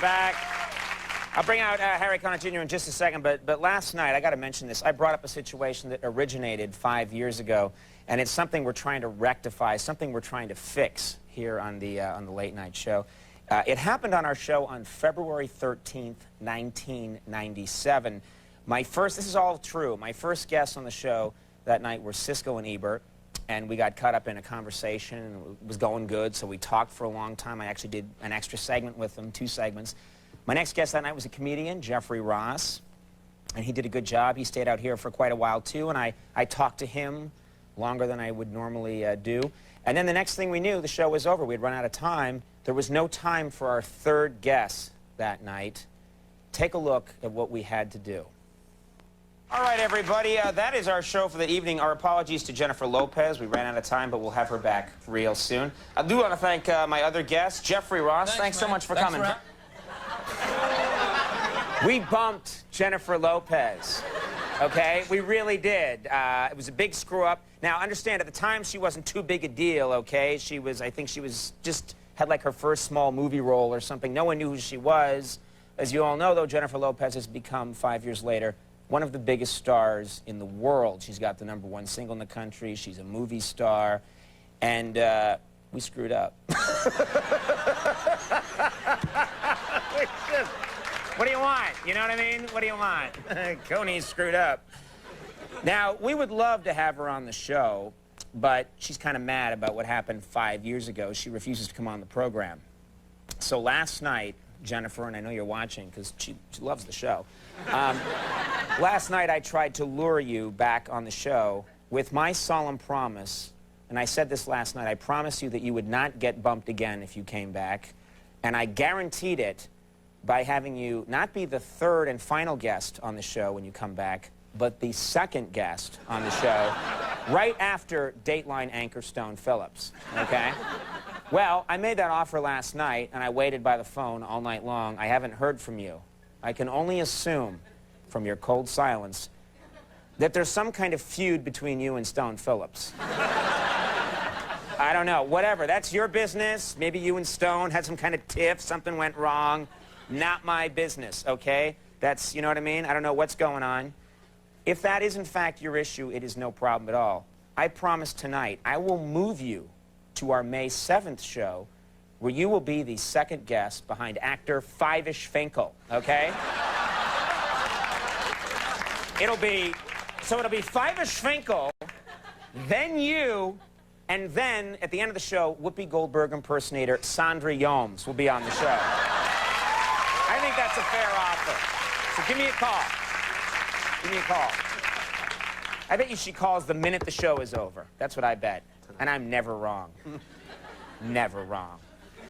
back. I'll bring out Harry Connick Jr. in just a second, but last night, I got to mention this. I brought up a situation that originated 5 years ago, and it's something we're trying to rectify, something we're trying to fix here on the Late Night Show. It happened on our show on February 13th, 1997. This is all true, my first guests on the show that night were Siskel and Ebert, and we got caught up in a conversation, and it was going good, so we talked for a long time. I actually did an extra segment with them, 2 segments. My next guest that night was a comedian, Jeffrey Ross, and he did a good job. He stayed out here for quite a while, too, and I talked to him longer than I would normally do. And then the next thing we knew, the show was over. We had run out of time. There was no time for our third guest that night. Take a look at what we had to do. All right, everybody, that is our show for the evening. Our apologies to Jennifer Lopez. We ran out of time, but we'll have her back real soon. I do want to thank my other guest, Jeffrey Ross. Thanks so much for coming. We bumped Jennifer Lopez, okay? We really did. It was a big screw-up. Now, understand, at the time, she wasn't too big a deal, okay? I think she was had like her first small movie role or something. No one knew who she was. As you all know, though, Jennifer Lopez has become, 5 years later, one of the biggest stars in the world. She's got the #1 single in the country. She's a movie star. And we screwed up. What do you want? You know what I mean? What do you want? Coney screwed up. Now, we would love to have her on the show, but she's kind of mad about what happened 5 years ago. She refuses to come on the program. So last night, Jennifer, and I know you're watching because she loves the show. Last night, I tried to lure you back on the show with my solemn promise, and I said this last night, I promised you that you would not get bumped again if you came back, and I guaranteed it by having you not be the third and final guest on the show when you come back, but the second guest on the show right after Dateline anchor Stone Phillips, okay? Well, I made that offer last night, and I waited by the phone all night long. I haven't heard from you. I can only assume, from your cold silence, that there's some kind of feud between you and Stone Phillips. I don't know. Whatever. That's your business. Maybe you and Stone had some kind of tiff. Something went wrong. Not my business, okay? That's, you know what I mean? I don't know what's going on. If that is, in fact, your issue, it is no problem at all. I promise tonight I will move you to our May 7th show, where you will be the second guest behind actor Five-ish Finkel, okay? It'll be Five-ish Finkel, then you, and then, at the end of the show, Whoopi Goldberg impersonator Sandra Yomes will be on the show. I think that's a fair offer. So give me a call. Give me a call. I bet you she calls the minute the show is over. That's what I bet. And I'm never wrong. Never wrong.